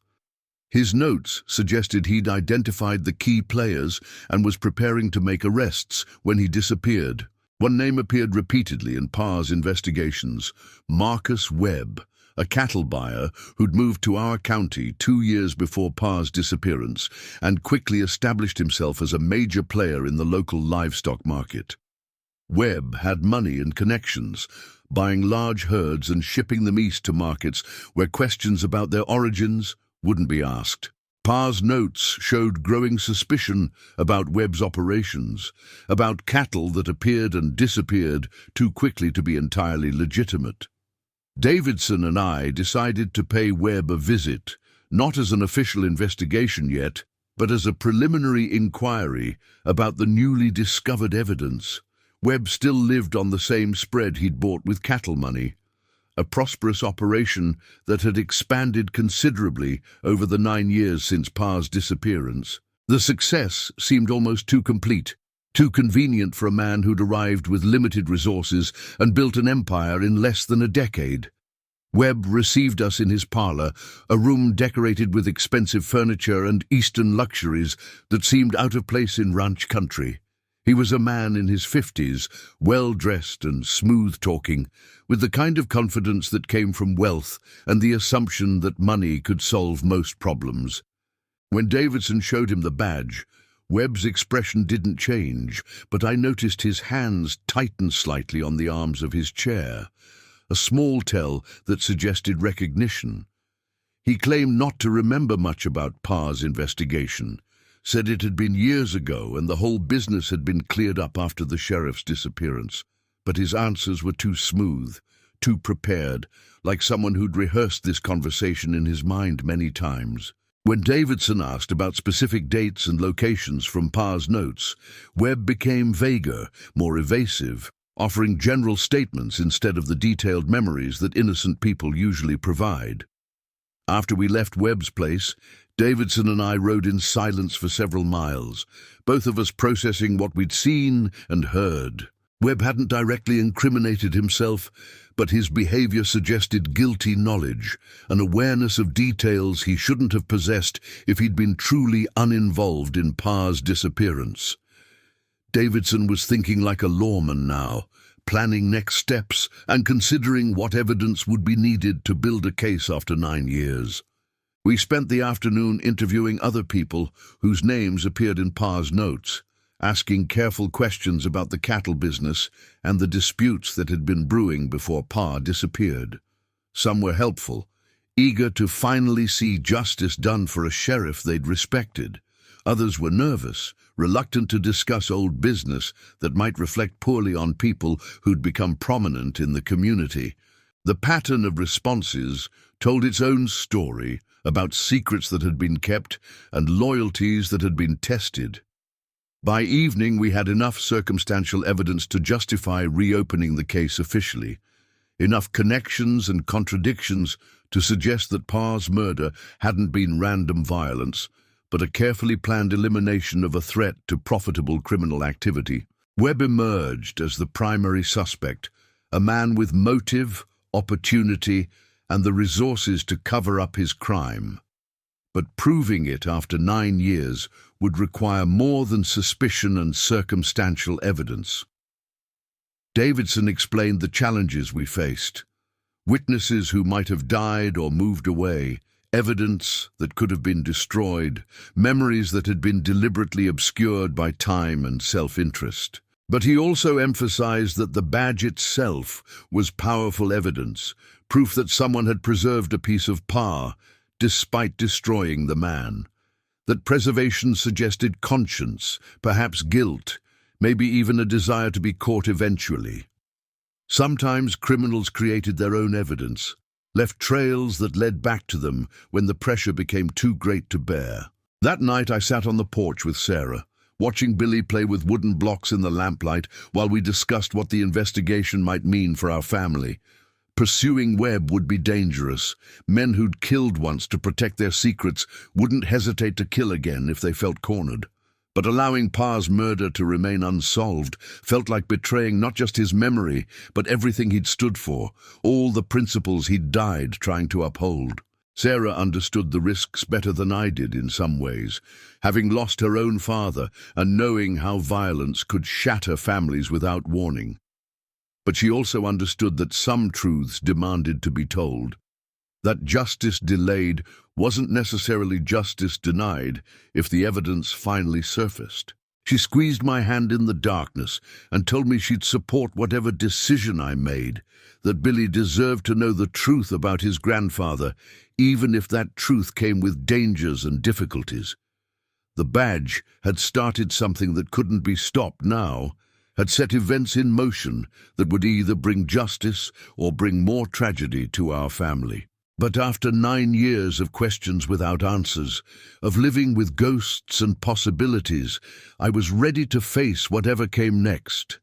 His notes suggested he'd identified the key players and was preparing to make arrests when he disappeared. One name appeared repeatedly in Pa's investigations: Marcus Webb, a cattle buyer who'd moved to our county 2 years before Pa's disappearance and quickly established himself as a major player in the local livestock market. Webb had money and connections, buying large herds and shipping them east to markets where questions about their origins wouldn't be asked. Pa's notes showed growing suspicion about Webb's operations, about cattle that appeared and disappeared too quickly to be entirely legitimate. Davidson and I decided to pay Webb a visit, not as an official investigation yet, but as a preliminary inquiry about the newly discovered evidence. Webb still lived on the same spread he'd bought with cattle money, a prosperous operation that had expanded considerably over the 9 years since Pa's disappearance. The success seemed almost too complete, too convenient for a man who'd arrived with limited resources and built an empire in less than a decade. Webb received us in his parlor, a room decorated with expensive furniture and Eastern luxuries that seemed out of place in ranch country. He was a man in his 50s, well-dressed and smooth-talking, with the kind of confidence that came from wealth and the assumption that money could solve most problems. When Davidson showed him the badge, Webb's expression didn't change, but I noticed his hands tighten slightly on the arms of his chair, a small tell that suggested recognition. He claimed not to remember much about Pa's investigation, said it had been years ago and the whole business had been cleared up after the sheriff's disappearance. But his answers were too smooth, too prepared, like someone who'd rehearsed this conversation in his mind many times. When Davidson asked about specific dates and locations from Pa's notes, Webb became vaguer, more evasive, offering general statements instead of the detailed memories that innocent people usually provide. After we left Webb's place, Davidson and I rode in silence for several miles, both of us processing what we'd seen and heard. Webb hadn't directly incriminated himself, but his behavior suggested guilty knowledge, an awareness of details he shouldn't have possessed if he'd been truly uninvolved in Pa's disappearance. Davidson was thinking like a lawman now, planning next steps and considering what evidence would be needed to build a case after 9 years. We spent the afternoon interviewing other people whose names appeared in Pa's notes, asking careful questions about the cattle business and the disputes that had been brewing before Pa disappeared. Some were helpful, eager to finally see justice done for a sheriff they'd respected. Others were nervous, reluctant to discuss old business that might reflect poorly on people who'd become prominent in the community. The pattern of responses told its own story about secrets that had been kept and loyalties that had been tested. By evening, we had enough circumstantial evidence to justify reopening the case officially, enough connections and contradictions to suggest that Pa's murder hadn't been random violence, but a carefully planned elimination of a threat to profitable criminal activity. Webb emerged as the primary suspect, a man with motive, opportunity, and the resources to cover up his crime. But proving it after 9 years would require more than suspicion and circumstantial evidence. Davidson explained the challenges we faced: witnesses who might have died or moved away, evidence that could have been destroyed, memories that had been deliberately obscured by time and self-interest. But he also emphasized that the badge itself was powerful evidence, proof that someone had preserved a piece of Pa, despite destroying the man. That preservation suggested conscience, perhaps guilt, maybe even a desire to be caught eventually. Sometimes criminals created their own evidence, left trails that led back to them when the pressure became too great to bear. That night I sat on the porch with Sarah, watching Billy play with wooden blocks in the lamplight while we discussed what the investigation might mean for our family. Pursuing Webb would be dangerous. Men who'd killed once to protect their secrets wouldn't hesitate to kill again if they felt cornered. But allowing Pa's murder to remain unsolved felt like betraying not just his memory, but everything he'd stood for, all the principles he'd died trying to uphold. Sarah understood the risks better than I did in some ways, having lost her own father and knowing how violence could shatter families without warning. But she also understood that some truths demanded to be told. That justice delayed wasn't necessarily justice denied if the evidence finally surfaced. She squeezed my hand in the darkness and told me she'd support whatever decision I made, that Billy deserved to know the truth about his grandfather, even if that truth came with dangers and difficulties. The badge had started something that couldn't be stopped now, had set events in motion that would either bring justice or bring more tragedy to our family. But after 9 years of questions without answers, of living with ghosts and possibilities, I was ready to face whatever came next.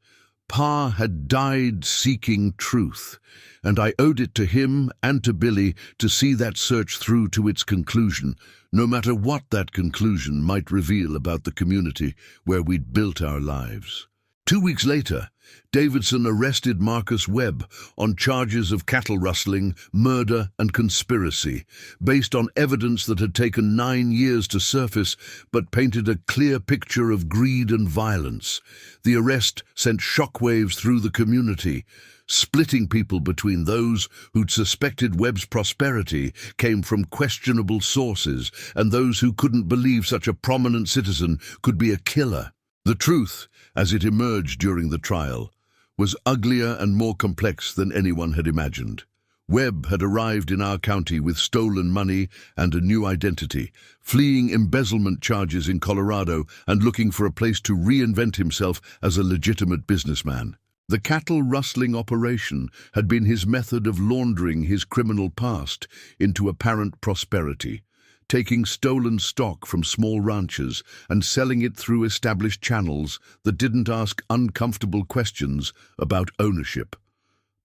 Pa had died seeking truth, and I owed it to him and to Billy to see that search through to its conclusion, no matter what that conclusion might reveal about the community where we'd built our lives. 2 weeks later, Davidson arrested Marcus Webb on charges of cattle rustling, murder, and conspiracy, based on evidence that had taken 9 years to surface but painted a clear picture of greed and violence. The arrest sent shockwaves through the community, splitting people between those who'd suspected Webb's prosperity came from questionable sources and those who couldn't believe such a prominent citizen could be a killer. The truth, as it emerged during the trial, was uglier and more complex than anyone had imagined. Webb had arrived in our county with stolen money and a new identity, fleeing embezzlement charges in Colorado and looking for a place to reinvent himself as a legitimate businessman. The cattle rustling operation had been his method of laundering his criminal past into apparent prosperity, taking stolen stock from small ranchers and selling it through established channels that didn't ask uncomfortable questions about ownership.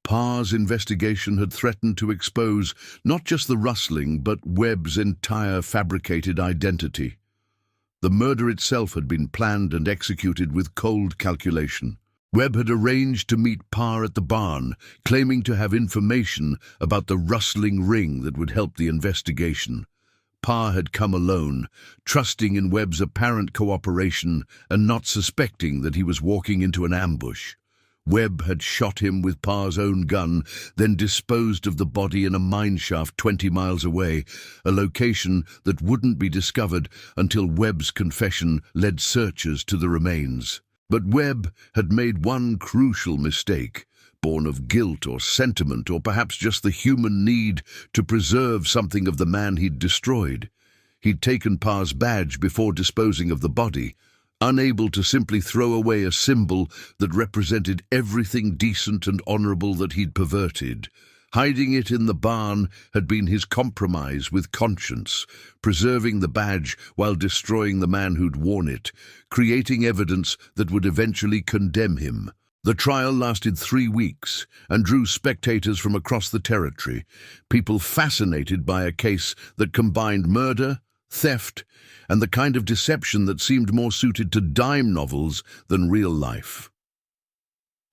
Pa's investigation had threatened to expose not just the rustling, but Webb's entire fabricated identity. The murder itself had been planned and executed with cold calculation. Webb had arranged to meet Pa at the barn, claiming to have information about the rustling ring that would help the investigation. Pa had come alone, trusting in Webb's apparent cooperation and not suspecting that he was walking into an ambush. Webb had shot him with Pa's own gun, then disposed of the body in a mine shaft 20 miles away, a location that wouldn't be discovered until Webb's confession led searchers to the remains. But Webb had made one crucial mistake, born of guilt or sentiment or perhaps just the human need to preserve something of the man he'd destroyed. He'd taken Pa's badge before disposing of the body, unable to simply throw away a symbol that represented everything decent and honorable that he'd perverted. Hiding it in the barn had been his compromise with conscience, preserving the badge while destroying the man who'd worn it, creating evidence that would eventually condemn him. The trial lasted 3 weeks and drew spectators from across the territory, people fascinated by a case that combined murder, theft, and the kind of deception that seemed more suited to dime novels than real life.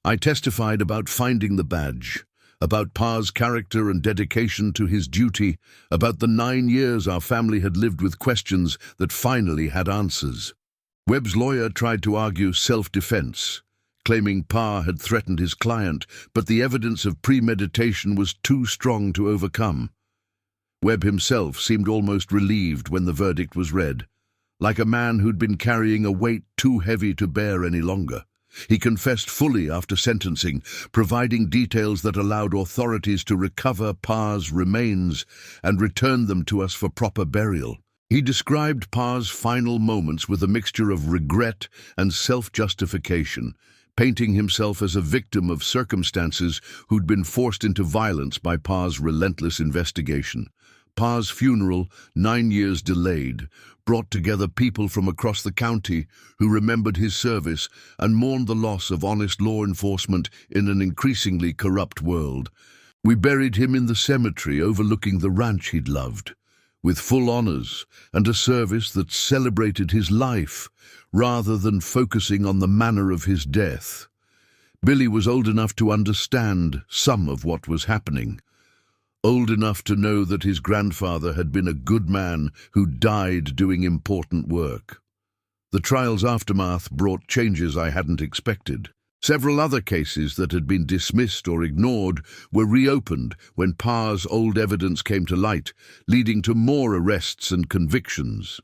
I testified about finding the badge, about Pa's character and dedication to his duty, about the 9 years our family had lived with questions that finally had answers. Webb's lawyer tried to argue self-defense, claiming Pa had threatened his client, but the evidence of premeditation was too strong to overcome. Webb himself seemed almost relieved when the verdict was read, like a man who'd been carrying a weight too heavy to bear any longer. He confessed fully after sentencing, providing details that allowed authorities to recover Pa's remains and return them to us for proper burial. He described Pa's final moments with a mixture of regret and self-justification, painting himself as a victim of circumstances who'd been forced into violence by Pa's relentless investigation. Pa's funeral, 9 years delayed, brought together people from across the county who remembered his service and mourned the loss of honest law enforcement in an increasingly corrupt world. We buried him in the cemetery overlooking the ranch he'd loved, with full honors and a service that celebrated his life rather than focusing on the manner of his death. Billy was old enough to understand some of what was happening, old enough to know that his grandfather had been a good man who died doing important work. The trial's aftermath brought changes I hadn't expected. Several other cases that had been dismissed or ignored were reopened when Pa's old evidence came to light, leading to more arrests and convictions.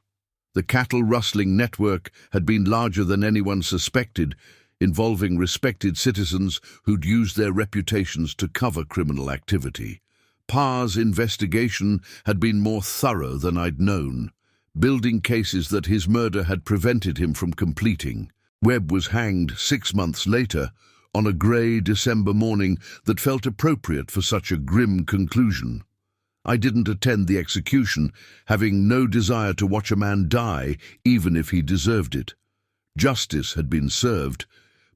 The cattle rustling network had been larger than anyone suspected, involving respected citizens who'd used their reputations to cover criminal activity. Pa's investigation had been more thorough than I'd known, building cases that his murder had prevented him from completing. Webb was hanged 6 months later, on a grey December morning that felt appropriate for such a grim conclusion. I didn't attend the execution, having no desire to watch a man die, even if he deserved it. Justice had been served,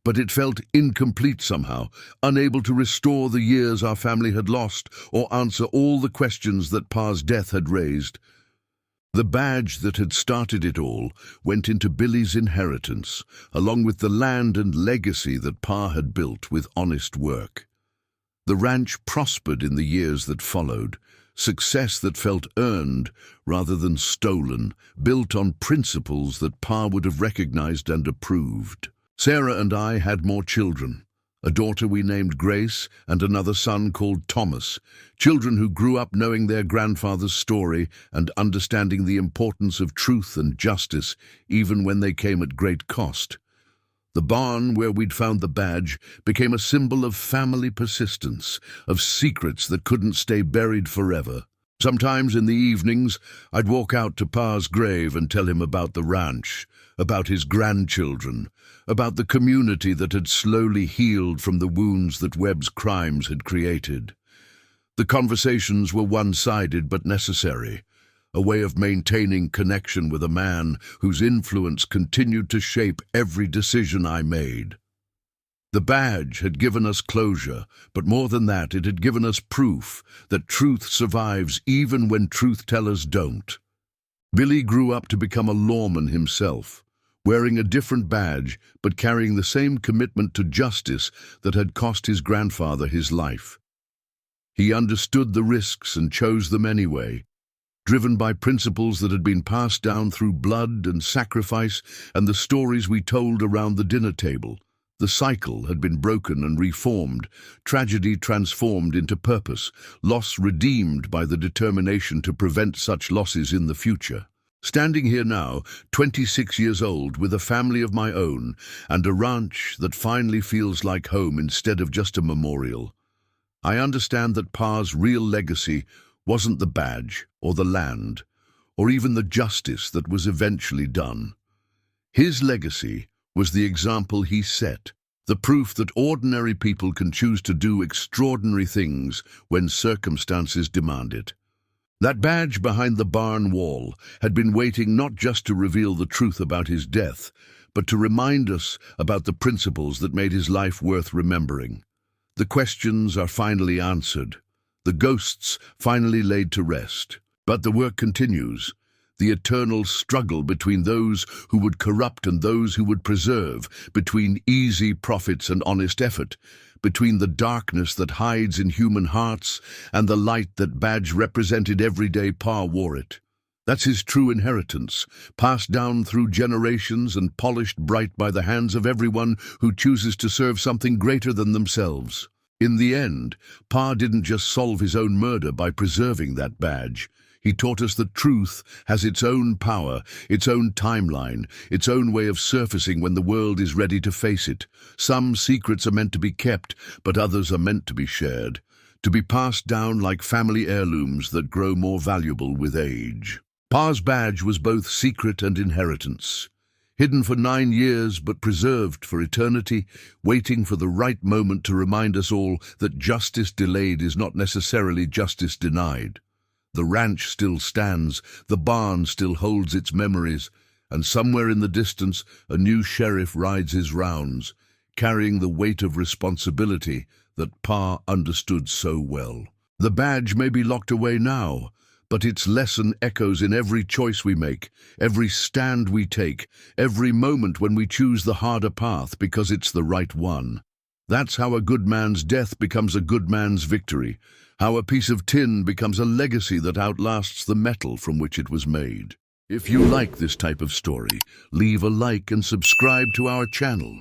but it felt incomplete somehow, unable to restore the years our family had lost or answer all the questions that Pa's death had raised. The badge that had started it all went into Billy's inheritance, along with the land and legacy that Pa had built with honest work. The ranch prospered in the years that followed, success that felt earned rather than stolen, built on principles that Pa would have recognized and approved. Sarah and I had more children, a daughter we named Grace and another son called Thomas, children who grew up knowing their grandfather's story and understanding the importance of truth and justice, even when they came at great cost. The barn where we'd found the badge became a symbol of family persistence, of secrets that couldn't stay buried forever. Sometimes in the evenings, I'd walk out to Pa's grave and tell him about the ranch, about his grandchildren, about the community that had slowly healed from the wounds that Webb's crimes had created. The conversations were one-sided but necessary, a way of maintaining connection with a man whose influence continued to shape every decision I made. The badge had given us closure, but more than that, it had given us proof that truth survives even when truth-tellers don't. Billy grew up to become a lawman himself, wearing a different badge but carrying the same commitment to justice that had cost his grandfather his life. He understood the risks and chose them anyway, driven by principles that had been passed down through blood and sacrifice and the stories we told around the dinner table. The cycle had been broken and reformed, tragedy transformed into purpose, loss redeemed by the determination to prevent such losses in the future. Standing here now, 26 years old, with a family of my own, and a ranch that finally feels like home instead of just a memorial, I understand that Pa's real legacy wasn't the badge, or the land, or even the justice that was eventually done. His legacy was the example he set, the proof that ordinary people can choose to do extraordinary things when circumstances demand it. That badge behind the barn wall had been waiting not just to reveal the truth about his death, but to remind us about the principles that made his life worth remembering. The questions are finally answered, the ghosts finally laid to rest. But the work continues. The eternal struggle between those who would corrupt and those who would preserve, between easy profits and honest effort, between the darkness that hides in human hearts and the light that badge represented every day Pa wore it. That's his true inheritance, passed down through generations and polished bright by the hands of everyone who chooses to serve something greater than themselves. In the end, Pa didn't just solve his own murder by preserving that badge. He taught us that truth has its own power, its own timeline, its own way of surfacing when the world is ready to face it. Some secrets are meant to be kept, but others are meant to be shared, to be passed down like family heirlooms that grow more valuable with age. Pa's badge was both secret and inheritance, hidden for 9 years but preserved for eternity, waiting for the right moment to remind us all that justice delayed is not necessarily justice denied. The ranch still stands, the barn still holds its memories, and somewhere in the distance a new sheriff rides his rounds, carrying the weight of responsibility that Pa understood so well. The badge may be locked away now, but its lesson echoes in every choice we make, every stand we take, every moment when we choose the harder path because it's the right one. That's how a good man's death becomes a good man's victory, how a piece of tin becomes a legacy that outlasts the metal from which it was made. If you like this type of story, leave a like and subscribe to our channel.